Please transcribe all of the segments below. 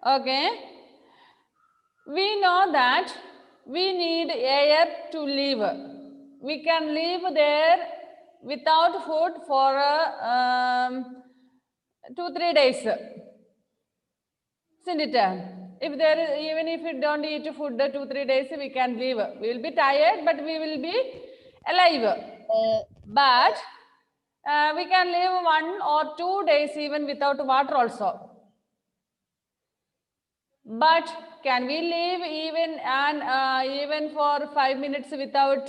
Okay. We know that we need air to live. We can live there without food for 2-3 days. Isn't it? If there is, even if we don't eat food 2-3 days, we can live. We will be tired, but we will be alive. But we can live 1 or 2 days even without water also. But can we live even for 5 minutes without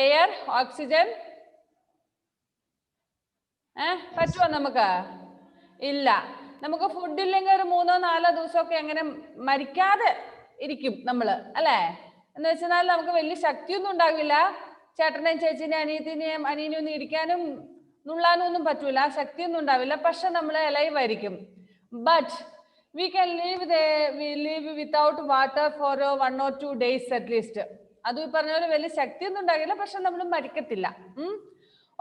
air, oxygen? പറ്റുമോ നമുക്ക്? ഇല്ല. നമുക്ക് food ഇല്ലെങ്കിൽ ഒരു 3-4 ദിവസമൊക്കെ എങ്ങനെ മരിക്കാതെ ഇരിക്കും നമ്മള്, അല്ലേ? എന്ന് വെച്ചാൽ നമുക്ക് വലിയ ശക്തിയൊന്നും ഉണ്ടാവില്ല. ചേട്ടനെയും ചേച്ചിനെയും അനിയത്തിനെയും അനിയനെയും ഒന്നും ഇരിക്കാനും നുള്ളാനും ഒന്നും പറ്റൂല, ശക്തിയൊന്നും ഉണ്ടാവില്ല. പക്ഷെ നമ്മൾ ലൈവ് ആയിരിക്കും. But we can live there, we live without water for 1 or 2 days at least. അത് ഈ പറഞ്ഞ പോലെ വലിയ ശക്തിയൊന്നും ഉണ്ടാകില്ല, പക്ഷെ നമ്മൾ മരിക്കത്തില്ല.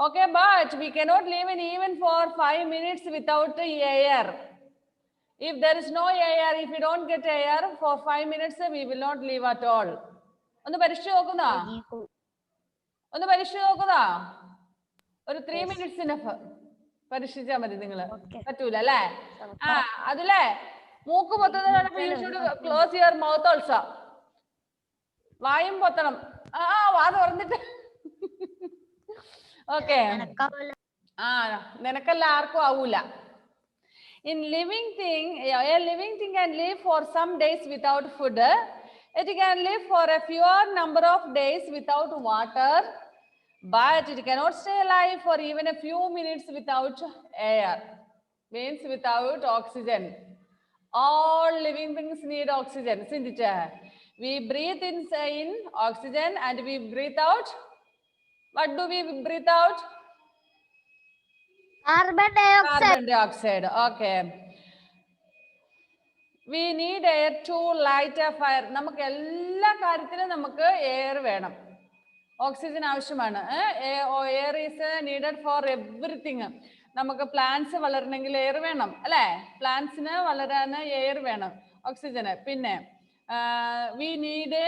Okay, but we cannot live even for 5 minutes without air. If there is no air, if we don't get air for 5 minutes, we will not live at all. ഒന്ന് പരീക്ഷിച്ച് നോക്കുന്നോ? ഒരു 3 minutes enough. പരീക്ഷിച്ചാൽ മതി നിങ്ങൾ. പറ്റൂല അല്ലേ? അതിലെ മൂക്ക് പൊത്തുന്നതാണ്. You should close your mouth also. വായും പൊത്തണം. വാ തുറന്നിട്ട്. Okay. നിനക്കല്ല, ആർക്കും ആവൂല. A living thing can live for some days without food. It can live for a fewer number of days without water, but it cannot stay alive for even a few minutes without air. Means without oxygen. All living things need oxygen, isn't it? We breathe in oxygen and we breathe out. What do we breathe out? Carbon dioxide. Carbon dioxide. Okay. We need air to light a fire. നമുക്ക് എല്ലാ കാര്യത്തിലും നമുക്ക് air വേണം. Oxygen ആവശ്യമാണ്. Air is needed for everything. നമുക്ക് plants വളരണമെങ്കിൽ air വേണം, അല്ലേ? പ്ലാന്റ്സിന് വളരാൻ എയർ വേണം, ഓക്സിജന്. പിന്നെ we need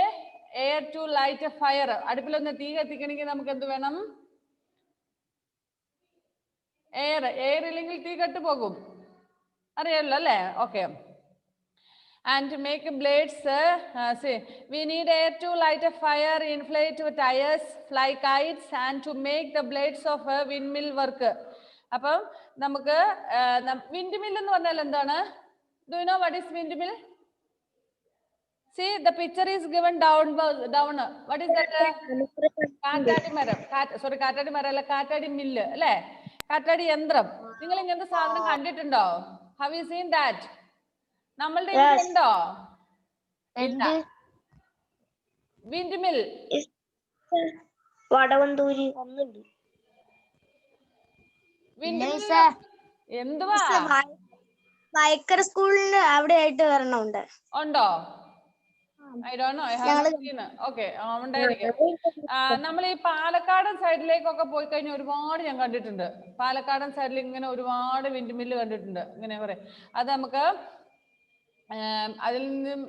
air to light a fire. അടുപ്പിലൊന്ന് തീ കത്തിക്കണമെങ്കിൽ നമുക്ക് എന്ത് വേണം? എയർ ഇല്ലെങ്കിൽ തീ കെട്ടുപോകും, അറിയാലോ അല്ലേ? Okay. And to make blades, we need air to light a fire, inflate tires, fly kites, and to make the blades of a windmill work. അപ്പം നമുക്ക് windmill എന്ന് പറഞ്ഞാൽ എന്താണ്? Do you know what is windmill? See, the picture is given down. What is that? കാറ്റാടി മരം. കാറ്റാടി മരം അല്ല, കാറ്റാടി മില്ല്, അല്ലേ? കാറ്റാടി യന്ത്രം. നിങ്ങൾ ഇങ്ങനത്തെ സാധനം കണ്ടിട്ടുണ്ടോ? Have you seen that? നമ്മളുടെ ഉണ്ടോ? Wind mill. വടവന്തൂര് ഒന്നുണ്ട്. എന്തുവാ? വയക്കര സ്കൂളിന് അവിടെ ആയിട്ട് വരണുണ്ട്. ഉണ്ടോ? I don't know. I haven't seen. Okay, ഉണ്ടായിരിക്കും. നമ്മൾ ഈ പാലക്കാടൻ സൈഡിലേക്കൊക്കെ പോയി കഴിഞ്ഞാൽ ഒരുപാട് ഞാൻ കണ്ടിട്ടുണ്ട്. പാലക്കാടൻ സൈഡിൽ ഇങ്ങനെ ഒരുപാട് വിൻഡ് മില്ല് കണ്ടിട്ടുണ്ട്. ഇങ്ങനെ കുറെ. അത് നമുക്ക് അതിൽ നിന്നും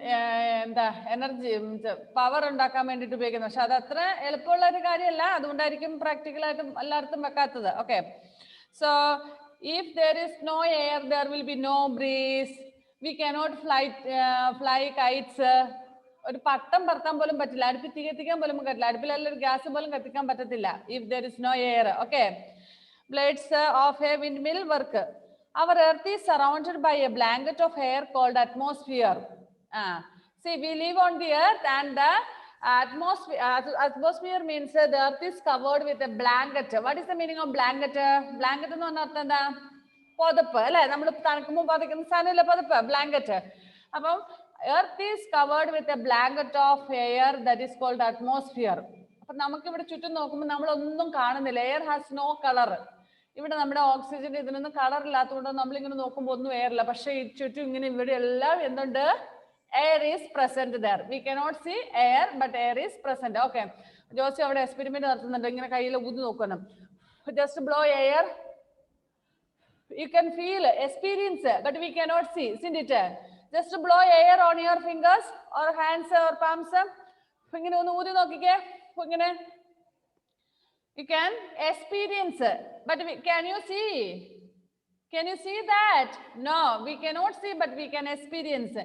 എന്താ എനർജി പവർ ഉണ്ടാക്കാൻ വേണ്ടിയിട്ട് ഉപയോഗിക്കുന്നത്. പക്ഷെ അത് അത്ര എളുപ്പമുള്ള ഒരു കാര്യമല്ല, അതുകൊണ്ടായിരിക്കും പ്രാക്ടിക്കലായിട്ടും എല്ലായിടത്തും വെക്കാത്തത്. Okay. So if there is no air there will be no breeze. We cannot fly kites. ഒരു പട്ടം പറത്താൻ പോലും പറ്റില്ല, അടുപ്പിൽ തീ കത്തിക്കാൻ പോലും പറ്റില്ല, അടുപ്പിലുള്ള ഒരു ഗ്യാസ് പോലും കത്തിക്കാൻ പറ്റത്തില്ല if there is no air. Okay. Blades of a windmill work. Our earth is surrounded by a blanket of air called atmosphere. See, we live on the earth and the atmosphere means the earth is covered with a blanket. What is the meaning of blanket? Blanket എന്ന് പറഞ്ഞാൽ അർത്ഥം എന്താ? പുതപ്പ്, അല്ലെ? നമ്മൾ തണുക്കുമ്പോൾ പുതയ്ക്കുന്ന സാധനമല്ലേ പുതപ്പ്, blanket. അപ്പം earth is covered with a blanket of air that is called atmosphere. അപ്പൊ നമുക്ക് ഇവിടെ ചുറ്റും നോക്കുമ്പോൾ നമ്മളൊന്നും കാണുന്നില്ല. Air has no colour. ഇവിടെ നമ്മുടെ ഓക്സിജൻ ഇതിനൊന്നും കളർ ഇല്ലാത്തതുകൊണ്ട് നമ്മളിങ്ങനെ നോക്കുമ്പോൾ ഒന്നും എയർ ഇല്ല. പക്ഷെ ഈ ചുറ്റും ഇങ്ങനെ ഇവിടെ എല്ലാം എന്തുണ്ട്? Air is present there. We cannot see air but air is present. Okay. Josy അവിടെ എക്സ്പെരിമെന്റ് നടത്തുന്നുണ്ട്. ഇങ്ങനെ കയ്യിൽ ഊതി നോക്കണം. Just blow air. You can feel, experience, but we cannot see, isn't it? Just blow air on your fingers or hands or palms. ഇങ്ങനെ ഒന്ന് ഊതി നോക്കിക്കേ. ഇങ്ങനെ you can experience, but can you see? Can you see that? No, we cannot see, but we can experience.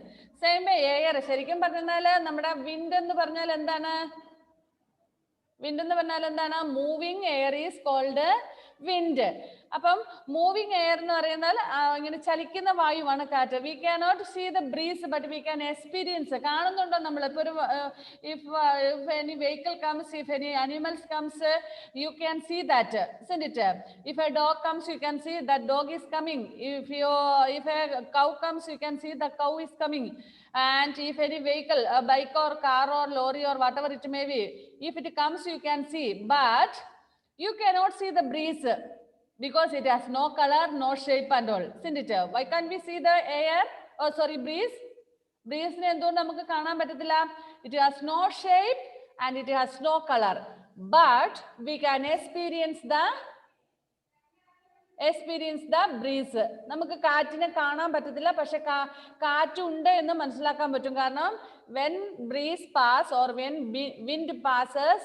Same way air. ശരിക്കും പറഞ്ഞാൽ നമ്മുടെ wind എന്ന് പറഞ്ഞാൽ എന്താണ്? Wind എന്ന് പറഞ്ഞാൽ എന്താണ്? Moving air is called wind. അപ്പം മൂവിങ് എയർ എന്ന് പറയുന്നാൽ ഇങ്ങനെ ചലിക്കുന്ന വായുവാണ് കാറ്റ്. We cannot see the breeze, but we can experience. കാണുന്നുണ്ടോ നമ്മൾ? ഇപ്പോൾ ഒരു if any vehicle comes, if any animals comes, you can see that, isn't it? If a dog comes, you can see that dog is coming. If a cow comes, you can see the cow is coming. And if any vehicle, a bike or car or lorry or whatever it may be, if it comes, you can see, but you cannot see the breeze because it has no color, no shape and all, isn't it? Why can't we see the air? Oh, sorry, breeze. Breeze ne endukondu namukku kaanan pattathilla? It has no shape and it has no color, but we can experience the breeze. നമുക്ക് കാറ്റിനെ കാണാൻ പറ്റത്തില്ല, പക്ഷെ കാറ്റ് ഉണ്ട് എന്ന് മനസ്സിലാക്കാൻ പറ്റും. കാരണം when breeze pass or when wind passes,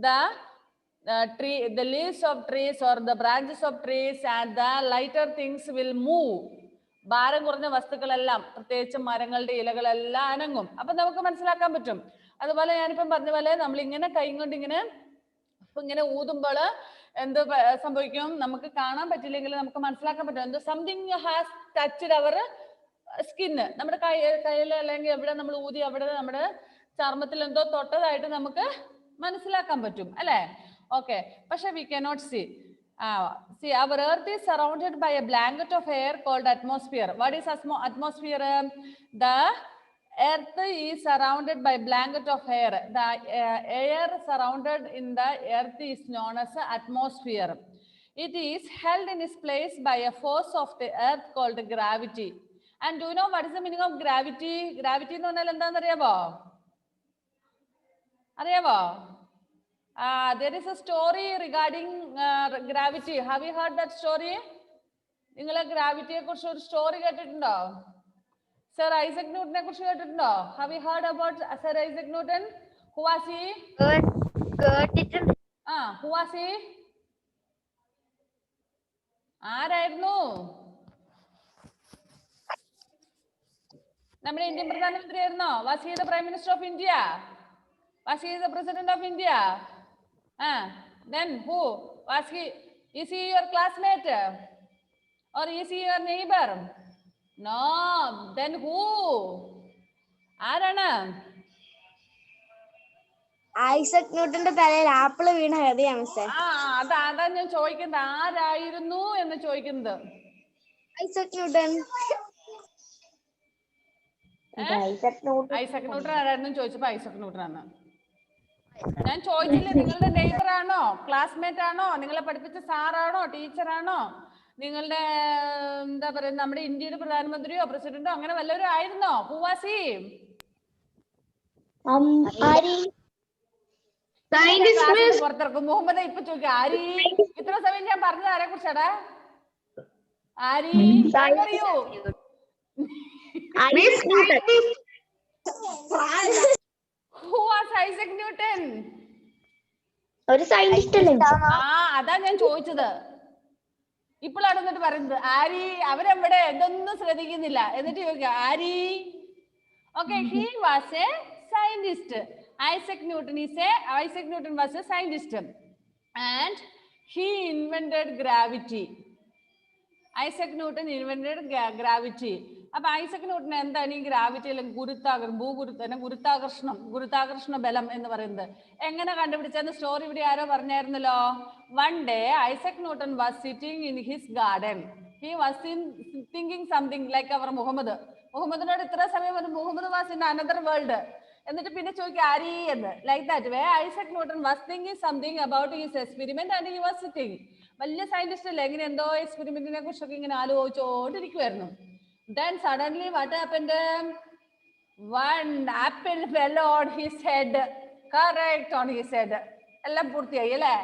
the leaves of trees or the branches of trees and the lighter things will move. ഭാരം കുറഞ്ഞ വസ്തുക്കളെല്ലാം, പ്രത്യേകിച്ച് മരങ്ങളുടെ ഇലകളെല്ലാം അനങ്ങും. അപ്പൊ നമുക്ക് മനസ്സിലാക്കാൻ പറ്റും. അതുപോലെ ഞാനിപ്പം പറഞ്ഞ പോലെ നമ്മൾ ഇങ്ങനെ കൈ കൊണ്ട് ഇങ്ങനെ ഊതുമ്പോൾ എന്ത് സംഭവിക്കും? നമുക്ക് കാണാൻ പറ്റില്ലെങ്കിൽ നമുക്ക് മനസ്സിലാക്കാൻ പറ്റും. എന്തോ something has touched our skin. നമ്മുടെ കയ്യിൽ അല്ലെങ്കിൽ എവിടെ നമ്മൾ ഊതി അവിടെ നമ്മുടെ ചർമ്മത്തിൽ എന്തോ തൊട്ടതായിട്ട് നമുക്ക് മനസ്സിലാക്കാൻ പറ്റും, അല്ലേ? ഓക്കെ, പക്ഷെ we cannot see. See, our earth is surrounded by a blanket of air called atmosphere. What is atmosphere? The earth is surrounded by blanket of air. The air surrounded in the earth is known as atmosphere. It is held in its place by a force of the earth called gravity. And do you know what is the meaning of gravity? Gravity എന്ന് പറഞ്ഞാൽ എന്താണെന്ന് അറിയാവോ? There is a story regarding gravity. Have you heard that story? നിങ്ങൾ ഗ്രാവിറ്റിയെ കുറിച്ച് ഒരു story കേട്ടിട്ടുണ്ടോ? Sir Isaac ന്യൂട്ടനെ കുറിച്ച് കേട്ടിട്ടുണ്ടോ? Have you heard about Sir Isaac Newton? Who was he? കേട്ടിട്ടുണ്ട്. Who was he? ആരായിരുന്നു? നമ്മുടെ ഇന്ത്യൻ പ്രധാനമന്ത്രി ആയിരുന്നോ? Was he the Prime Minister of India? Was he the President of India? Then who was he? Is he your classmate or is he your neighbor? No. Then who? ആരാണ്? ഐസക് ന്യൂട്ടന്റെ തലയിൽ apple വീണ കഥയാണ് sir. അതാ ഞാൻ ചോദിക്കുന്നത്, ആരായിരുന്നു എന്ന് ചോദിക്കുന്നത്. ഐസക് ന്യൂട്ടൻ. ഐസക് ന്യൂട്ടൻ ആരായിരുന്നു ചോദിച്ചപ്പോ ഐസക് ന്യൂട്ടൻ ആണ്. ഞാൻ ചോദിച്ചില്ലേ നിങ്ങളുടെ നെയ്ബർ ആണോ, ക്ലാസ്മേറ്റ് ആണോ, നിങ്ങളെ പഠിപ്പിച്ച സാറാണോ, ടീച്ചറാണോ, നിങ്ങളുടെ എന്താ പറയുക നമ്മുടെ ഇന്ത്യയുടെ പ്രധാനമന്ത്രിയോ പ്രസിഡന്റോ അങ്ങനെ വല്ലവരും ആയിരുന്നോ? Who was he? പുറത്തിറക്കും മുഹമ്മദ്. ഇപ്പൊ ചോദിക്കുക ആരി. ഇത്ര സമയം ഞാൻ പറഞ്ഞത് ആരെ കുറിച്ചാടാ? ആരി അറിയോ? Who was Isaac Newton? ഒരു സയന്റിസ്റ്റ് അല്ലേ? അതാ ഞാൻ ചോദിച്ചത്. ഇപ്പോഴാണ് എന്നിട്ട് പറയുന്നത് ആരി. അവരെവിടെ ഇതൊന്നും ശ്രദ്ധിക്കുന്നില്ല. എന്നിട്ട് ചോദിക്കുക ആരി. Okay, he was a scientist. Isaac Newton was a scientist and he invented gravity. Isaac Newton invented gravity. അപ്പൊ ഐസക് ന്യൂട്ടൻ എന്താണ് ഈ ഗ്രാവിറ്റി അല്ലെങ്കിൽ ഗുരുത്വാകർഷണ ബലം എന്ന് പറയുന്നത്? എങ്ങനെ കണ്ടുപിടിച്ചെന്ന് സ്റ്റോറി ഇവിടെ ആരോ പറഞ്ഞായിരുന്നല്ലോ. One day Isaac Newton was sitting in his garden. He was thinking something like അവർ മുഹമ്മദിനോട് ഇത്ര സമയം Muhammad was in another world. എന്നിട്ട് പിന്നെ ചോദിക്കുക ആരി എന്ന്. Like that way Isaac Newton was thinking something about his experiment and he was sitting. വലിയ സയന്റിസ്റ്റ് അല്ലേ, ഇങ്ങനെ എന്തോ എക്സ്പെരിമെന്റിനെ കുറിച്ചൊക്കെ ഇങ്ങനെ ആലോചിച്ചോണ്ടിരിക്കുവായിരുന്നു. Then suddenly what happened? One apple fell on his head. Correct, on his head. എല്ലാം പൂർത്തിയായി അല്ലേ?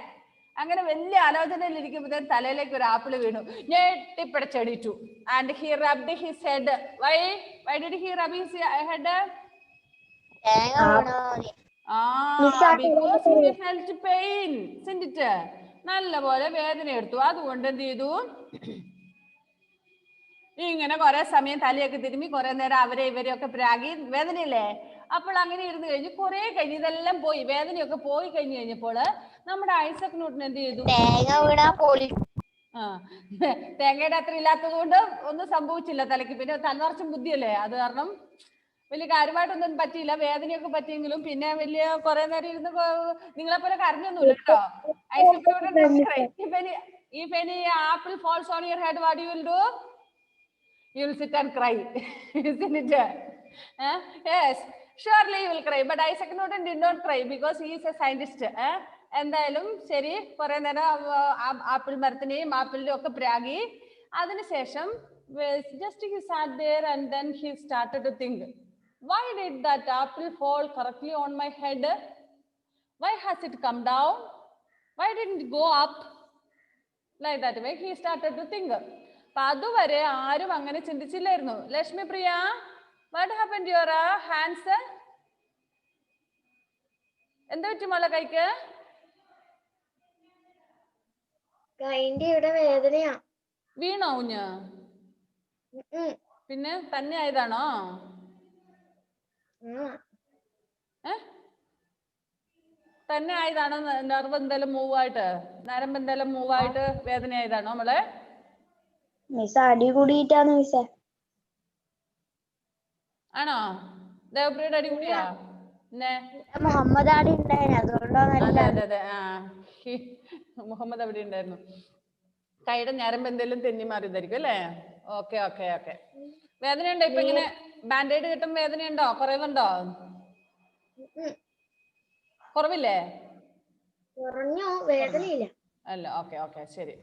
അങ്ങനെ വലിയ ആലോചനയിൽ ഇരിക്കുമ്പോഴത്തേക്കും തലയിലേക്ക് ഒരു ആപ്പിൾ വീണു. ഞെട്ടിപ്പിടച്ചെടിച്ചു. And he rubbed his head. Why did he rub his head? because he felt pain. സിൻഡിറ്റ് നല്ലപോലെ വേദന എടുത്തു. അതുകൊണ്ട് എന്ത് ചെയ്തു? ഇങ്ങനെ കുറെ സമയം തലയൊക്കെ തിരുമ്മി കുറെ നേരം അവരെ ഇവരെയൊക്കെ പ്രാഗി. വേദനയില്ലേ? അപ്പോൾ അങ്ങനെ ഇരുന്ന് കഴിഞ്ഞ് കുറെ കഴിഞ്ഞ് ഇതെല്ലാം പോയി, വേദനയൊക്കെ പോയി കഴിഞ്ഞു കഴിഞ്ഞപ്പോൾ നമ്മുടെ ഐസക് ന്യൂട്ടൻ എന്ത് ചെയ്തു? തേങ്ങയുടെ അത്ര ഇല്ലാത്തത് കൊണ്ട് ഒന്നും സംഭവിച്ചില്ല തലയ്ക്ക്. പിന്നെ തലനിറച്ചും ബുദ്ധിയല്ലേ, അത് കാരണം വലിയ കാര്യമായിട്ടൊന്നും പറ്റിയില്ല. വേദനയൊക്കെ പറ്റിയെങ്കിലും പിന്നെ വലിയ കുറെ നേരം ഇരുന്ന് നിങ്ങളെ പോലെ കരഞ്ഞൊന്നുമില്ല കേട്ടോ. Isaac Newton if any apple falls on your head, what you will do? You will sit and cry. Isn't it? Yes, surely you will cry. But Isaac Newton did not cry because he is a scientist. എന്തായാലും ശരി, കുറെ നേരം apple മരത്തിനെയും ആപ്പിളിനെയും ഒക്കെ പ്രാഗി. അതിനുശേഷം just he sat there and then he started to think, why did that apple fall correctly on my head? Why has it come down? Why didn't it go up? Like that way he started to think. അപ്പൊ അതുവരെ ആരും അങ്ങനെ ചിന്തിച്ചില്ലായിരുന്നു. Lakshmi Priya, what happened to your hands? എന്താ പറ്റി മോളെ കൈക്ക്? കൈന്റെ ഇവിടെ വേദനയാ. വീണോ കുഞ്ഞ്? പിന്നെ തന്നെ ആയതാണോ? തന്നെ ആയതാണോ? നെർവ് എന്തെങ്കിലും മൂവായിട്ട്, നരമ്പ് എന്തെങ്കിലും മൂവായിട്ട് വേദന ആയതാണോ നമ്മളെ? മിസ് അടി കൂടിയിട്ടാണ് മിസ്സേ. ആണോ? ദേവപ്രിയുടെ അടി കൂടിയാ? മുഹമ്മദ് അടി ഉണ്ടായിരുന്നു, അതുകൊണ്ടാണ്. അതെ അതെ, മുഹമ്മദ് അവിടെ ഉണ്ടായിരുന്നു. കൈയുടെ ഞരമ്പ് എന്തെങ്കിലും തെന്നി മാറിയതായിരിക്കും അല്ലേ? Okay okay okay. വേദനയുണ്ടോ ഇപ്പൊ? ഇങ്ങനെ ബാൻഡേഡ് കിട്ടും വേദനയുണ്ടോ? കുറവുണ്ടോ? കുറവില്ലേ? കുറഞ്ഞു, വേദനയില്ല. അല്ല, ഓക്കെ ഓക്കെ, ശരി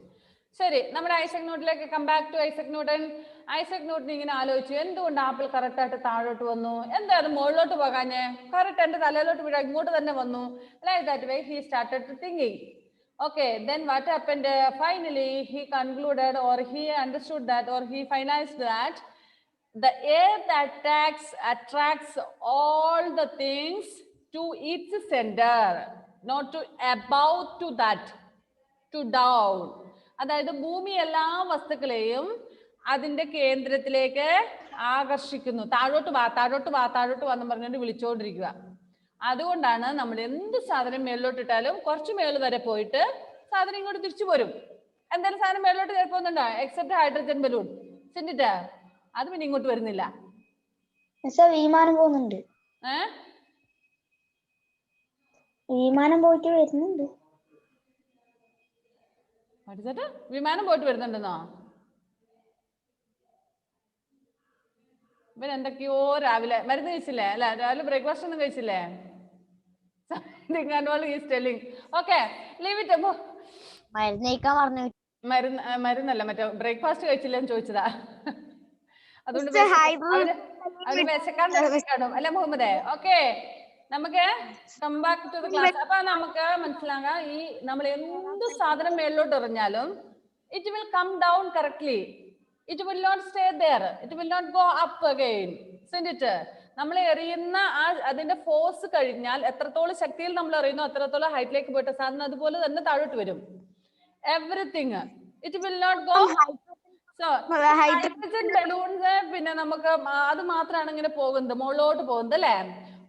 ശരി. നമ്മുടെ ഐസക് ന്യൂട്ടനിലേക്ക് come back to Isaac Newton. Isaac Newton ഇങ്ങനെ ആലോചിച്ചു, എന്തുകൊണ്ട് ആപ്പിൾ കറക്റ്റ് ആയിട്ട് താഴോട്ട് വന്നു? എന്താ അത് മുകളിലോട്ട് പോകാഞ്ഞ്? കറക്റ്റ് എന്റെ തലയിലോട്ട് വീഴാൻ ഇങ്ങോട്ട് തന്നെ വന്നു. Like that way he started to thinking. Okay, then what happened? Finally, he concluded, or he understood that, or he finalized that the earth attracts all the things to its center, not to above to that, to down. അതായത് ഭൂമി എല്ലാ വസ്തുക്കളെയും അതിന്റെ കേന്ദ്രത്തിലേക്ക് ആകർഷിക്കുന്നു. താഴോട്ട് വാ, താഴോട്ട് വാ, താഴോട്ട് വാന്ന് പറഞ്ഞുകൊണ്ട് വിളിച്ചുകൊണ്ടിരിക്കുക. അതുകൊണ്ടാണ് നമ്മൾ എന്ത് സാധനം മേളിലോട്ടിട്ടാലും കുറച്ച് മേളിൽ വരെ പോയിട്ട് സാധനം ഇങ്ങോട്ട് തിരിച്ചു പോരും. എന്തായാലും സാധനം മേളിലോട്ട് കയറി പോകുന്നുണ്ടോ? Except hydrogen balloon. ചിന്തിട്ടാ അത് പിന്നെ ഇങ്ങോട്ട് വരുന്നില്ല. വിമാനം പോകുന്നുണ്ട്, വിമാനം പോയിട്ട് വരുന്നുണ്ട്. വിമാനം പോയിട്ട് വരുന്നുണ്ടെന്നോ? ഇവൻ എന്തൊക്കെയോ രാവിലെ മരുന്ന് കഴിച്ചില്ലേ? അല്ല, രാവിലെ ബ്രേക്ക്ഫാസ്റ്റ് ഒന്നും കഴിച്ചില്ലേ? മരുന്നല്ല, മറ്റേ ബ്രേക്ക്ഫാസ്റ്റ് കഴിച്ചില്ലെന്ന് ചോദിച്ചതാ. അതുകൊണ്ട് അവര് വിശക്കാണ്ട് അല്ലെ മുഹമ്മദേ? ഓക്കെ, നമുക്ക് come back to the class. അപ്പൊ നമുക്ക് മനസ്സിലാകാം, ഈ നമ്മൾ എന്ത് സാധനം മേളിലോട്ട് എറിഞ്ഞാലും it will come down correctly. It will not stay there. It will not go up again. Isn't it? നമ്മൾ എറിയുന്ന അതിന്റെ ഫോഴ്സ് കഴിഞ്ഞാൽ എത്രത്തോളം ശക്തിയിൽ നമ്മൾ എറിയുന്നു അത്രത്തോളം ഹൈറ്റിലേക്ക് പോയിട്ട് സാധനം അതുപോലെ തന്നെ താഴോട്ട് വരും. Everything it will not go. So hydrogen balloons പിന്നെ നമുക്ക് അത് മാത്രമാണ് ഇങ്ങനെ പോകുന്നത്, മുകളിലോട്ട് പോകുന്നത് അല്ലേ?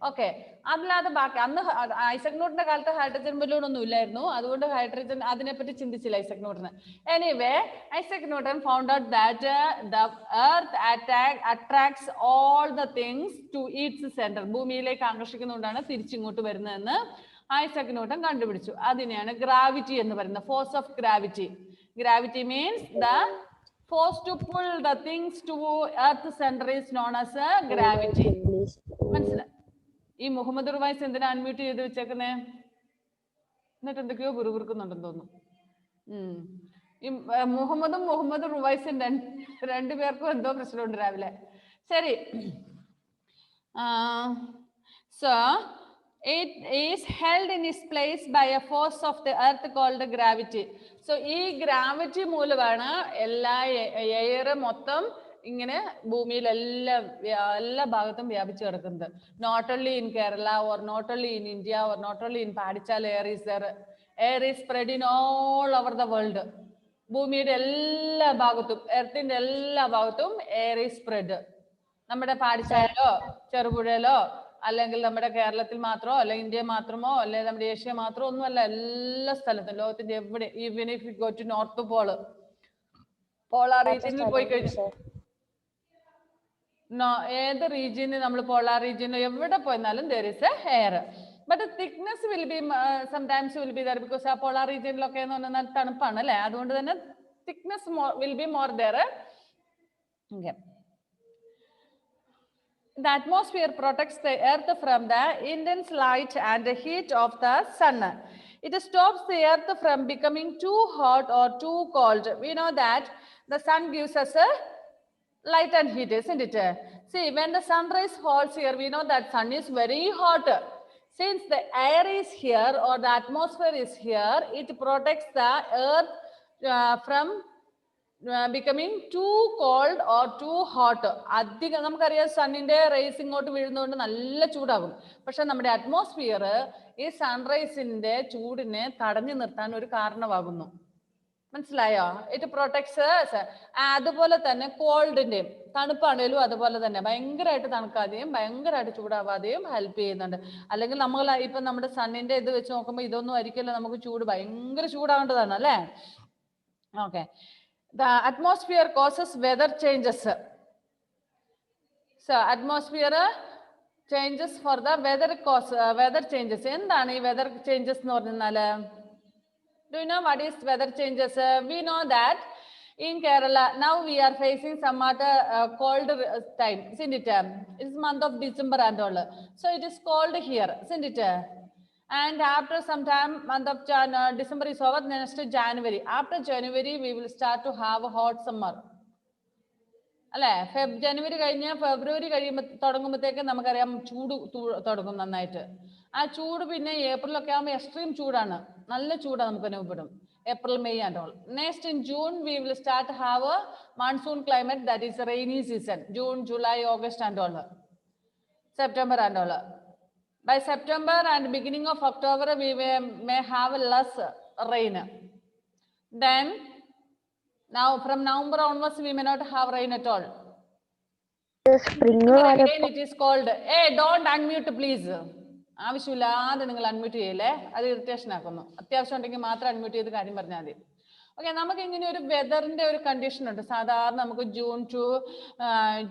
ഓക്കെ, അല്ലാതെ ബാക്കി അന്ന് ഐസക് ന്യൂട്ടന്റെ കാലത്ത് ഹൈഡ്രജൻ ബലൂൺ ഒന്നും ഇല്ലായിരുന്നു. അതുകൊണ്ട് ഹൈഡ്രജൻ അതിനെപ്പറ്റി ചിന്തിച്ചില്ല ഐസക് ന്യൂട്ടന്. Anyway, Isaac Newton found out that the earth attracts all the things to its centre. ഭൂമിയിലേക്ക് ആകർഷിക്കുന്നതുകൊണ്ടാണ് തിരിച്ചിങ്ങോട്ട് വരുന്നതെന്ന് ഐസക് ന്യൂട്ടൻ കണ്ടുപിടിച്ചു. അതിനെയാണ് ഗ്രാവിറ്റി എന്ന് പറയുന്നത്, force of gravity. Gravity means the force to pull the things to earth center is known as gravity. മനസ്സിലായി? ഈ മുഹമ്മദ് റുവൈസ് എന്തിനാ അൺമ്യൂട്ട് ചെയ്ത് വെച്ചേക്കുന്നേ? എന്നിട്ട് എന്തൊക്കെയോ ബുറുബുറുക്കുന്നുണ്ടെന്ന് തോന്നുന്നു. ഈ മുഹമ്മദ് റുവൈസും രണ്ടുപേർക്കും എന്തോ പ്രശ്നമുണ്ട് രാവിലെ. ശരി, so It is held in its place by a force of the earth called gravity. So ഈ ഗ്രാവിറ്റി മൂലമാണ് എല്ലാ എയർ മൊത്തം ഇങ്ങനെ ഭൂമിയിൽ എല്ലാ ഭാഗത്തും വ്യാപിച്ചു കിടക്കുന്നത്. Not only in Kerala or not only in India or not only in പാടിച്ചാൽ air is there. Air is spread in all over the world. ഭൂമിയുടെ എല്ലാ ഭാഗത്തും, എർത്തിന്റെ എല്ലാ ഭാഗത്തും എയർ ഈസ് സ്പ്രെഡ്. നമ്മുടെ പാടിച്ചാലോ ചെറുപുഴയിലോ അല്ലെങ്കിൽ നമ്മുടെ കേരളത്തിൽ മാത്രമോ അല്ലെങ്കിൽ ഇന്ത്യ മാത്രമോ അല്ലെങ്കിൽ നമ്മുടെ ഏഷ്യ മാത്രമോ ഒന്നുമല്ല, എല്ലാ സ്ഥലത്തും ലോകത്തിന്റെ എവിടെ, even if you go to north pole, polar റീജിയനിൽ പോയി കഴിഞ്ഞു, ഏത് റീജിയനിൽ നമ്മൾ പോളാർ റീജിയനിൽ എവിടെ പോയെന്നാലും there is a air. But the thickness will be sometimes will be there because ആ പോളാർ റീജിയനിലൊക്കെ എന്ന് പറഞ്ഞാൽ തണുപ്പാണ് അല്ലെ, അതുകൊണ്ട് തന്നെ thickness will be more there. Okay. The atmosphere protects the earth from the intense light and the heat of the sun. It stops the earth from becoming too hot or too cold. We know that the sun gives us a light and heat, isn't it? See, when the sunrise falls here, we know that sun is very hot. Since the air is here or the atmosphere is here, it protects the earth from becoming too cold or too hot. അധികം നമുക്കറിയാം സണ്ണിന്റെ raise ഇങ്ങോട്ട് വീഴുന്നതുകൊണ്ട് നല്ല ചൂടാകും. പക്ഷെ നമ്മുടെ atmosphere ഈ സൺറൈസിന്റെ ചൂടിനെ തടഞ്ഞു നിർത്താൻ ഒരു കാരണമാകുന്നു. മനസ്സിലായോ? It protects. അതുപോലെ തന്നെ കോൾഡിന്റെയും, തണുപ്പാണേലും അതുപോലെ തന്നെ ഭയങ്കരമായിട്ട് തണുക്കാതെയും ഭയങ്കരമായിട്ട് ചൂടാവാതെയും ഹെൽപ്പ് ചെയ്യുന്നുണ്ട്. അല്ലെങ്കിൽ നമ്മൾ ഇപ്പൊ നമ്മുടെ സണ്ണിന്റെ ഇത് വെച്ച് നോക്കുമ്പോൾ ഇതൊന്നും ആയിരിക്കില്ല, നമുക്ക് ചൂട് ഭയങ്കര ചൂടാവേണ്ടതാണ് അല്ലേ? Okay. The atmosphere causes weather changes. So atmosphere changes for the weather changes. എന്താണ് ഈ weather changes എന്ന് പറഞ്ഞാൽ? Do you know what is weather changes? We know that in Kerala now we are facing somewhat cold time, isn't it? It's month of December and all. So it is cold here, isn't it? And after some time, month of December is over, next January. After January, we will start to have a hot summer. അല്ലെ? ജനുവരി കഴിഞ്ഞ് ഫെബ്രുവരി തുടങ്ങുമ്പോഴത്തേക്ക് നമുക്കറിയാം ചൂട് തുടങ്ങും നന്നായിട്ട്. ആ ചൂട് പിന്നെ ഏപ്രിലൊക്കെ ആകുമ്പോൾ എക്സ്ട്രീം ചൂടാണ്, നല്ല ചൂടാണ് നമുക്ക് അനുഭവപ്പെടും. April, May and all. Next in June, we will start to have a monsoon climate, that is a rainy season. June, July, August and all. September and all. By September and beginning of October, we may have less rain. Then, now from November onwards, we may not have rain at all. Again, it is called. Hey, don't unmute, please. ആവശ്യമില്ലാതെ നിങ്ങൾ unmute ചെയ്യല്ലേ, അത് irritation ആക്കുന്നു. അത്യാവശ്യം ഉണ്ടെങ്കിൽ മാത്രം unmute ചെയ്ത് കാര്യം പറഞ്ഞാൽ മതി. ഓക്കെ, നമുക്ക് ഇങ്ങനെ ഒരു വെതറിന്റെ ഒരു കണ്ടീഷൻ ഉണ്ട്. സാധാരണ നമുക്ക്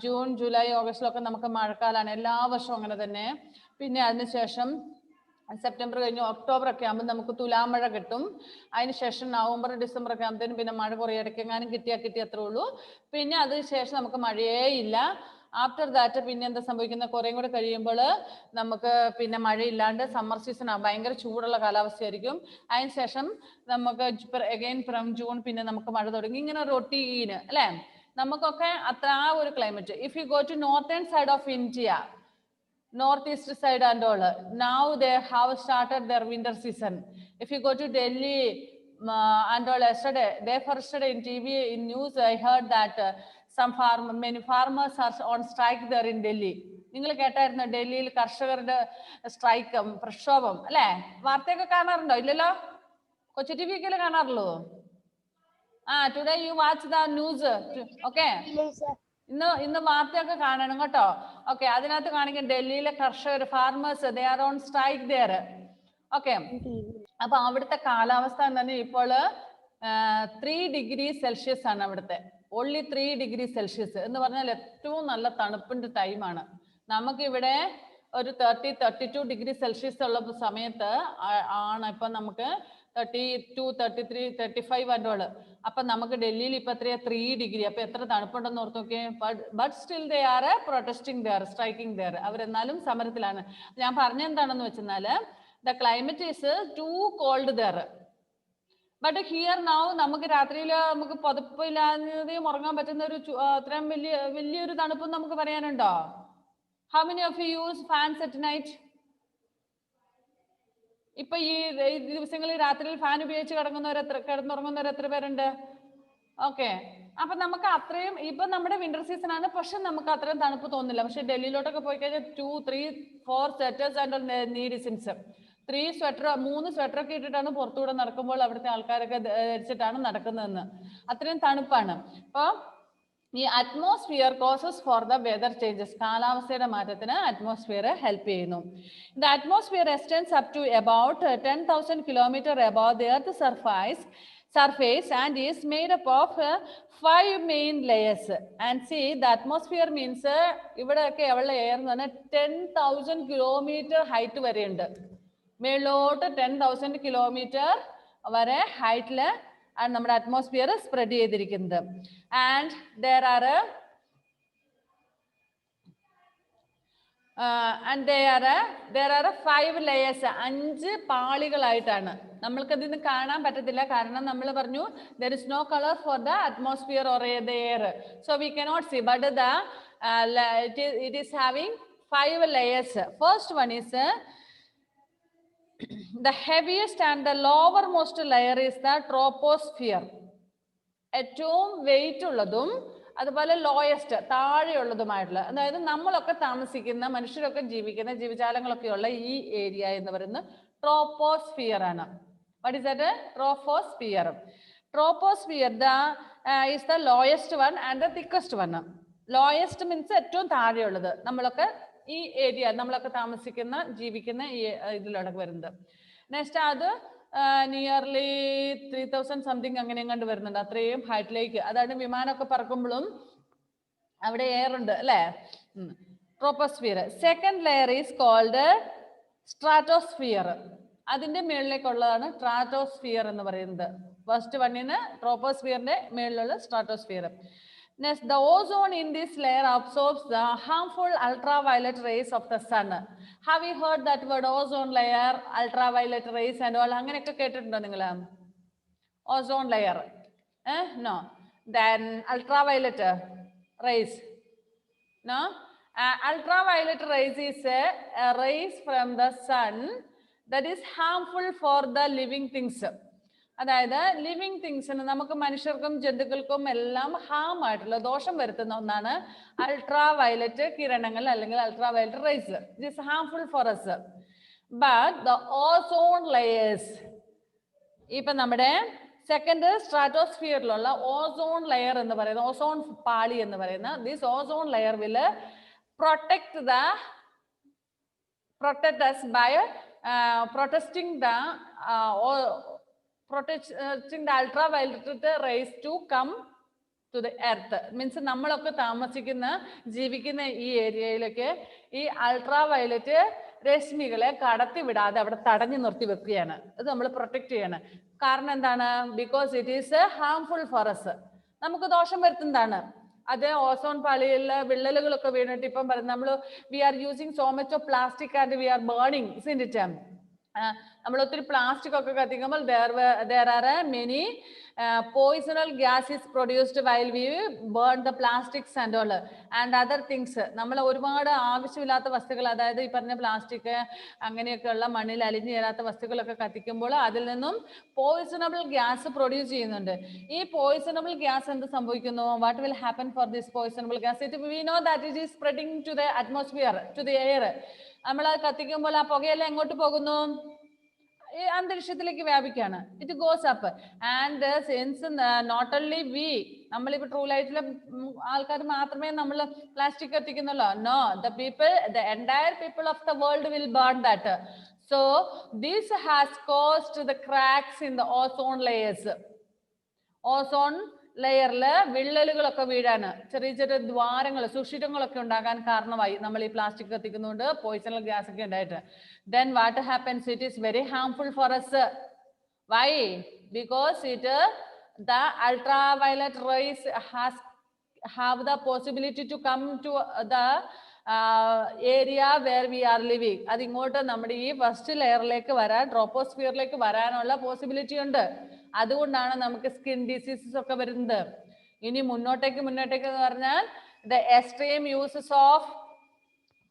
ജൂൺ ജൂലൈ ഓഗസ്റ്റിലൊക്കെ നമുക്ക് മഴക്കാലമാണ്, എല്ലാ വർഷവും അങ്ങനെ തന്നെ. പിന്നെ അതിനുശേഷം സെപ്റ്റംബർ കഴിഞ്ഞ് ഒക്ടോബർ ഒക്കെ ആകുമ്പോൾ നമുക്ക് തുലാമഴ കിട്ടും. അതിനുശേഷം നവംബർ ഡിസംബർ ഒക്കെ ആകുമ്പോഴത്തേനും പിന്നെ മഴ കുറേ ഇടയ്ക്കെങ്ങാനും കിട്ടി അത്രേ ഉള്ളൂ. പിന്നെ അതിനുശേഷം നമുക്ക് മഴയേ ഇല്ല. ആഫ്റ്റർ ദാറ്റ് പിന്നെ എന്താ സംഭവിക്കുന്നത്, കുറേയും കൂടെ കഴിയുമ്പോൾ നമുക്ക് പിന്നെ മഴയില്ലാണ്ട് സമ്മർ സീസൺ ആകും, ഭയങ്കര ചൂടുള്ള കാലാവസ്ഥയായിരിക്കും. അതിനുശേഷം നമുക്ക് അഗൈൻ ഫ്രം ജൂൺ പിന്നെ നമുക്ക് മഴ തുടങ്ങി. ഇങ്ങനെ റൊട്ടീന് അല്ലേ, നമുക്കൊക്കെ അത്ര ആ ഒരു climate. If you go to northern side of India, northeast side and all, now they have started their winter season. If you go to Delhi and all, yesterday in TV, in news, I heard that many farmers are on strike there in Delhi. നിങ്ങൾ കേട്ടായിരുന്നു ഡൽഹിയിൽ കർഷകരുടെ strike, പ്രക്ഷോഭം അല്ലേ? വാർത്തയൊക്കെ കാണാറുണ്ടോ? ഇല്ലല്ലോ, കൊച്ചു ടി വിയൊക്കെ കാണാറുള്ളൂ. Today you watch the news? Okay, ഇന്ന് വാർത്തയൊക്കെ കാണണം കേട്ടോ. ഓക്കെ, അതിനകത്ത് കാണിക്കും ഡൽഹിയിലെ കർഷകർ, farmers, they are on strike there. Okay, അപ്പൊ അവിടുത്തെ കാലാവസ്ഥ തന്നെ ഇപ്പോൾ 3 ഡിഗ്രി സെൽഷ്യസ് ആണ് അവിടുത്തെ. ഓൺലി 3 ഡിഗ്രി സെൽഷ്യസ് എന്ന് പറഞ്ഞാൽ ഏറ്റവും നല്ല തണുപ്പിന്റെ ടൈമാണ്. നമുക്കിവിടെ ഒരു 32 ഡിഗ്രി സെൽഷ്യസ് ഉള്ള സമയത്ത് ആണ് ഇപ്പൊ നമുക്ക് 32, 33, 35 ആൻഡോള്. അപ്പൊ നമുക്ക് ഡൽഹിയിൽ ഇപ്പൊ എത്രയാ 3 ഡിഗ്രി. അപ്പൊ എത്ര തണുപ്പുണ്ടെന്ന് ഓർത്ത് നോക്കിയേ. But still they are protesting there, striking there. അവരെന്നാലും സമരത്തിലാണ്. ഞാൻ പറഞ്ഞെന്താണെന്ന് വെച്ചെന്നാല് the climate is too cold there. But here now നമുക്ക് രാത്രിയിൽ നമുക്ക് പുതപ്പില്ലാതെയും ഉറങ്ങാൻ പറ്റുന്ന ഒരു അത്രയും വലിയൊരു തണുപ്പ് നമുക്ക് പറയാനുണ്ടോ? How many of you use fans at night? ഇപ്പൊ ഈ ദിവസങ്ങളിൽ രാത്രിയിൽ ഫാൻ ഉപയോഗിച്ച് കിടന്നുറങ്ങുന്നവർ എത്ര പേരുണ്ട്? ഓക്കെ, അപ്പൊ നമുക്ക് അത്രയും ഇപ്പൊ നമ്മുടെ വിന്റർ സീസൺ ആണ്, പക്ഷെ നമുക്ക് അത്രയും തണുപ്പ് തോന്നില്ല. പക്ഷെ ഡൽഹിയിലോട്ടൊക്കെ പോയി കഴിഞ്ഞാൽ 2, 3, 4 sweaters and need since 3 sweater ഒക്കെ ഇട്ടിട്ടാണ് പുറത്തുകൂടെ നടക്കുമ്പോൾ അവിടുത്തെ ആൾക്കാരൊക്കെ ധരിച്ചിട്ടാണ് നടക്കുന്നതെന്ന്. അത്രയും തണുപ്പാണ്. അപ്പൊ ഈ atmosphere causes for the weather changes, കാലാവസ്ഥയുടെ മാറ്റത്തിന് അറ്റ്മോസ്ഫിയർ ഹെൽപ്പ് ചെയ്യുന്നു. The atmosphere extends up to about 10,000 kilometre above the earth surface and is made up of 5 main layers. And see, the atmosphere means ഇവിടെയൊക്കെ എവിടെ air എന്ന് പറഞ്ഞാൽ 10,000 kilometre height വരെ ഉണ്ട്. മേളിലോട്ട് 10,000 കിലോമീറ്റർ വരെ ഹൈറ്റില് ആണ് നമ്മുടെ അറ്റ്മോസ്ഫിയർ സ്പ്രെഡ് ചെയ്തിരിക്കുന്നത്. And there are 5 layers, 5 പാളികളായിട്ടാണ്. നമ്മൾക്ക് ഇതിന് കാണാൻ പറ്റത്തില്ല, കാരണം നമ്മൾ പറഞ്ഞു there is no color for the atmosphere or the air, so we cannot see, but it is having 5 layers. First one is the heaviest and the lowermost layer is the troposphere. ഏറ്റവും wait ഉള്ളതും അതുപോലെ lowest താഴെയുള്ളതുമായിട്ടുള്ള, അതായത് നമ്മളൊക്കെ താമസിക്കുന്ന മനുഷ്യരൊക്കെ ജീവിക്കുന്ന ജീവജാലങ്ങളൊക്കെ ഉള്ള ഈ ഏരിയ എന്ന് പറയുന്നത് ട്രോപ്പോസ്ഫിയർ ആണ്. What is that? Troposphere. Troposphere is the lowest one and the thickest one. Lowest means ഏറ്റവും താഴെയുള്ളത്, നമ്മളൊക്കെ ഈ ഏരിയ നമ്മളൊക്കെ താമസിക്കുന്ന ജീവിക്കുന്ന ഈ ഇതിലൂടെ വരുന്നത്. നെക്സ്റ്റ് അത് നിയർലി 3,000 സംതിങ് അങ്ങനെ എങ്ങാണ്ട് വരുന്നുണ്ട്, അത്രയും ഹൈറ്റിലേക്ക്. അതായത് വിമാനമൊക്കെ പറക്കുമ്പോഴും അവിടെ എയർ ഉണ്ട് അല്ലേ. Troposphere. Second layer is called stratosphere. അതിന്റെ മുകളിലേക്കുള്ളതാണ് സ്ട്രാറ്റോസ്ഫിയർ എന്ന് പറയുന്നത്. ഫസ്റ്റ് വണ്ണിന് ട്രോപ്പോസ്ഫിയറിന്റെ മുകളിലുള്ള stratosphere. Next, the ozone in this layer absorbs the harmful ultraviolet rays of the sun. Have you heard that word, ozone layer, ultraviolet rays and all? അങ്ങനെയൊക്കെ കേട്ടിട്ടുണ്ടോ നിങ്ങൾ? Ozone layer. No. Then ultraviolet rays. No. Ultraviolet rays is a rays from the sun that is harmful for the living things. അതായത് living തിങ്സിന്, നമുക്ക് മനുഷ്യർക്കും ജന്തുക്കൾക്കും എല്ലാം Ham ആയിട്ടുള്ള ദോഷം വരുത്തുന്ന ഒന്നാണ് അൾട്രാ വയലറ്റ് കിരണങ്ങൾ അല്ലെങ്കിൽ ultraviolet rays. It is harmful for us. But the ozone layers, ഇപ്പൊ നമ്മുടെ സെക്കൻഡ് സ്ട്രാറ്റോസ്ഫിയറിലുള്ള ഓസോൺ ലെയർ എന്ന് പറയുന്ന, ഓസോൺ പാളി എന്ന് പറയുന്ന this ozone layer will protect us by protecting the ultraviolet rays to come to the earth. Means നമ്മളൊക്കെ താമസിക്കുന്ന ജീവിക്കുന്ന ഈ ഏരിയയിലേക്ക് ഈ അൾട്രാവയലറ്റ് രശ്മികളെ കടത്തി വിടാതെ അവിടെ തടഞ്ഞു നിർത്തി വെക്കുകയാണ്. ഇത് നമ്മൾ പ്രൊട്ടക്ട് ചെയ്യണം. കാരണം എന്താണ്? Because it is harmful for us. നമുക്ക് ദോഷം വരുത്തുന്നതാണ്. അത് ഓസോൺ പാളിയിൽ വിള്ളലുകളൊക്കെ വീണിട്ട് ഇപ്പം പറയുന്നത് നമ്മൾ we are using so much of plastic and we are burning it. നമ്മൾ ഒത്തിരി പ്ലാസ്റ്റിക് ഒക്കെ കത്തിക്കുമ്പോൾ there are many poisonal gases produced while we burn the plastics and all and other things. നമ്മൾ ഒരുപാട് ആവശ്യമില്ലാത്ത വസ്തുക്കൾ, അതായത് ഈ പറഞ്ഞ പ്ലാസ്റ്റിക് അങ്ങനെയൊക്കെയുള്ള മണ്ണിൽ അലിഞ്ഞു ചേരാത്ത വസ്തുക്കളൊക്കെ കത്തിക്കുമ്പോൾ അതിൽ നിന്നും പോയിസണബിൾ ഗ്യാസ് പ്രൊഡ്യൂസ് ചെയ്യുന്നുണ്ട്. ഈ പോയിസണബിൾ ഗ്യാസ് എന്ത് സംഭവിക്കുന്നു? What will happen for this poisonable gas? We know that it is spreading to the atmosphere, to the air. നമ്മൾ അത് കത്തിക്കുമ്പോൾ ആ പുകയെല്ലാം എങ്ങോട്ട് പോകുന്നു? അന്തരീക്ഷത്തിലേക്ക് വ്യാപിക്കുകയാണ്. It goes up. And since not only we, നമ്മളിപ്പോൾ ട്രൂ ലൈറ്റിലെ ആൾക്കാർ മാത്രമേ നമ്മൾ പ്ലാസ്റ്റിക് കത്തിക്കുന്നുള്ളൂ. No, the entire people of the world will burn that. So this has caused the cracks in the ozone layers. Ozone ലെയറില് വിള്ളലുകളൊക്കെ വീഴാന്, ചെറിയ ചെറിയ ദ്വാരങ്ങൾ, സുഷിരങ്ങളൊക്കെ ഉണ്ടാകാൻ കാരണമായി നമ്മൾ ഈ പ്ലാസ്റ്റിക് കത്തിക്കുന്നതുകൊണ്ട് പോയിസണൽ ഗ്യാസ് ഒക്കെ ഉണ്ടായിട്ട്. Then what happens? It is very harmful for us. Why? Because the ultraviolet rays have the possibility to come to the area where we are living. അത് ഇങ്ങോട്ട് നമ്മുടെ ഈ ഫസ്റ്റ് ലെയറിലേക്ക് വരാൻ, ട്രോപ്പോസ്ഫിയറിലേക്ക് വരാനുള്ള പോസിബിലിറ്റി ഉണ്ട്. അതുകൊണ്ടാണ് നമുക്ക് സ്കിൻ ഡിസീസസ് ഒക്കെ വരുന്നത്. ഇനി മുന്നോട്ടേക്ക് എന്ന് പറഞ്ഞാൽ the extreme uses of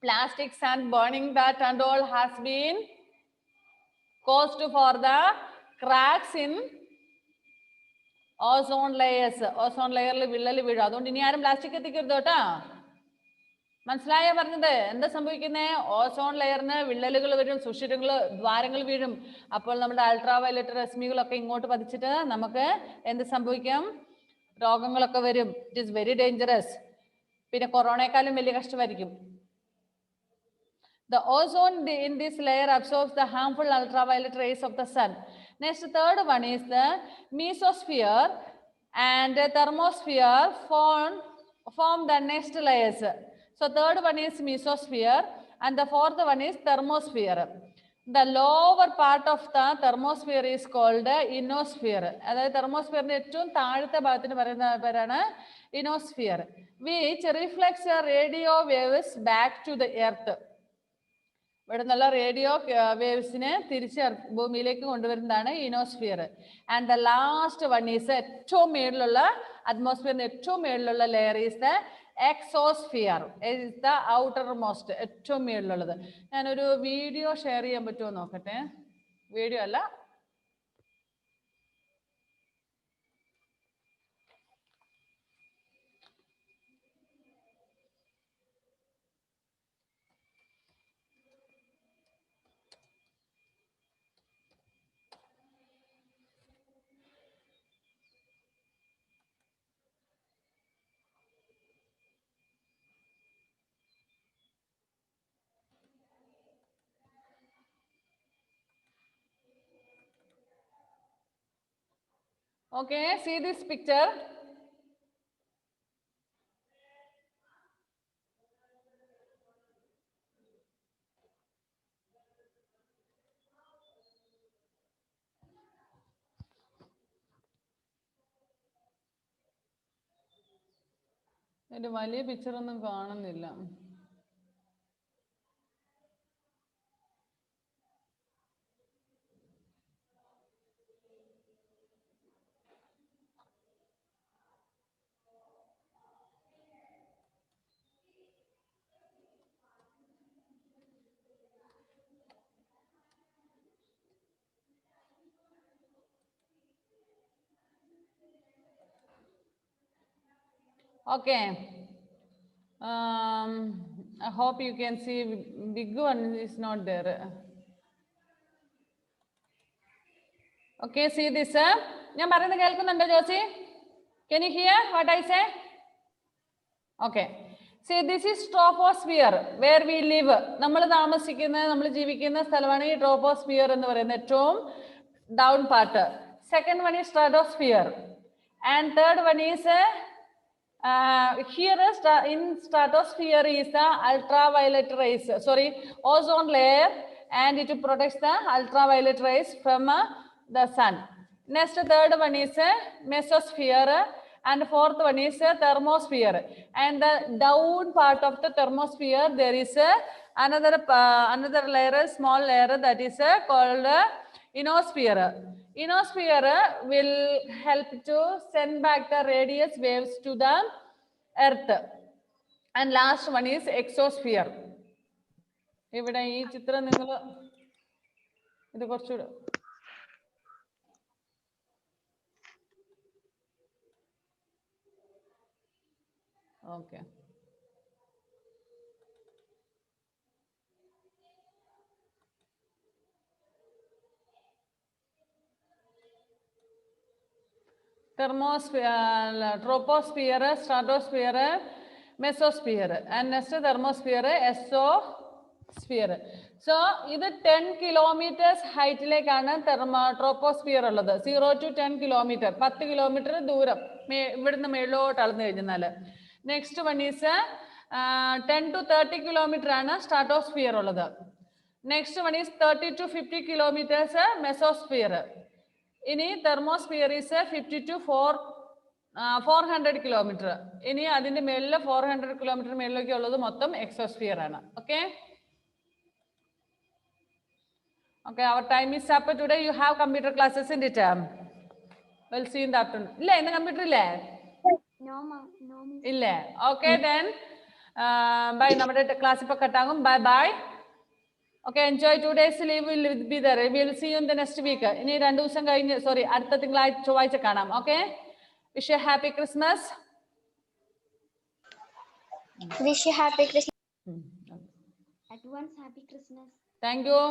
plastics and burning that and all has been caused for the cracks in ozone layers. Ozone layer വിള്ളൽ വീഴും. അതുകൊണ്ട് ഇനി ആരും പ്ലാസ്റ്റിക് എത്തിക്കരുത് കേട്ടോ. മനസ്സിലായോ പറഞ്ഞത്? എന്താ സംഭവിക്കുന്നേ? ഓസോൺ ലെയറിന് വിള്ളലുകൾ വരും, സുഷിരങ്ങൾ, ദ്വാരങ്ങൾ വീഴും. അപ്പോൾ നമ്മുടെ അൾട്രാ വയലറ്റ് രശ്മികളൊക്കെ ഇങ്ങോട്ട് പതിച്ചിട്ട് നമുക്ക് എന്ത് സംഭവിക്കും? രോഗങ്ങളൊക്കെ വരും. It is very dangerous. പിന്നെ കൊറോണയെക്കാളും വലിയ കഷ്ടമായിരിക്കും. The ozone in this layer absorbs the harmful ultraviolet rays of the sun. Next, third one is the mesosphere and thermosphere form the next layers. So third one is mesosphere and the fourth one is thermosphere. The lower part of the thermosphere is called ionosphere. അതായത് തെർമോസ്ഫിയറിന്റെ ഏറ്റവും താഴത്തെ ഭാഗത്തിന് പറയുന്ന പേരാണ് ionosphere, which reflects radio waves back to the earth. ഇവിടെ നിന്നുള്ള radio വേവ്സിനെ തിരിച്ച് ഭൂമിയിലേക്ക് കൊണ്ടുവരുന്നതാണ് ionosphere. And the last one is ഏറ്റവും മേളിലുള്ള അറ്റ്മോസ്ഫിയറിന്റെ ഏറ്റവും മേളിലുള്ള layer is the exosphere. Is the outermost, ഏറ്റവും മേളിലുള്ളത്. ഞാനൊരു വീഡിയോ ഷെയർ ചെയ്യാൻ പറ്റുമോ നോക്കട്ടെ. വീഡിയോ അല്ല, okay, see this picture. ഒരു വലിയ പിക്ചർ ഒന്നും കാണുന്നില്ല. Okay, I hope you can see. Big one is not there. Okay, see this. ഞാൻ പറയുന്നത് കേൾക്കുന്നുണ്ടോ Josy? Can you hear what I say? Okay. See, this is troposphere where we live. നമ്മൾ താമസിക്കുന്ന, നമ്മൾ ജീവിക്കുന്ന സ്ഥലമാണ് ഈ ട്രോപ്പോസ്ഫിയർ എന്ന് പറയുന്ന ഏറ്റവും down part. Second one is stratosphere and third one is here in stratosphere is the ultraviolet rays, ozone layer, and it protects the ultraviolet rays from the sun. Next, third one is mesosphere and fourth one is thermosphere. And the down part of the thermosphere there is another layer, small layer, that is called ionosphere. Ionosphere will help to send back the radius waves to the earth. And last one is exosphere. ഇവിടെ ഈ ചിത്രം നിങ്ങൾ ഇത് കുറച്ചുകൂടെ okay. Thermosphere, troposphere, stratosphere, mesosphere, and next thermosphere, exosphere. So, this 10 kilometers height lekana troposphere ulladu. 0 to 10 kilometer. 10 kilometer ദൂരം ഇവിടുന്ന് മേലോട്ട് അളന്നു കഴിഞ്ഞാൽ. Next one is 10 to 30 kilometer ആണ് സ്ട്രാറ്റോസ്ഫിയർ ഉള്ളത്. Next one is 30 to 50 kilometers mesosphere. ഇനി thermosphere is 50 to 400 kilometer. ഇനി അതിന്റെ മേളിൽ 400 kilometer മേളിലേക്ക് ഉള്ളത് മൊത്തം എക്സോസ്ഫിയർ ആണ്. Okay, okay, our time is up. Today you have computer classes in it. We'll see in the afternoon. ഇല്ല, ഇന്ന് കമ്പ്യൂട്ടർ ഇല്ലേ? ഇല്ലേ? Okay, then bye. നമ്മുടെ ക്ലാസ് ഇപ്പൊ കട്ടാകും. Bye bye. Okay, enjoy 2 days leave. Will be there. We will see you in the next week. ഇനി 2 ദിവസം കഴിഞ്ഞ് അടുത്ത തിങ്കളാഴ്ച ചൊവ്വാഴ്ച കാണാം. Okay, wish you a happy Christmas. Wish you happy Christmas. Advance happy Christmas. Thank you.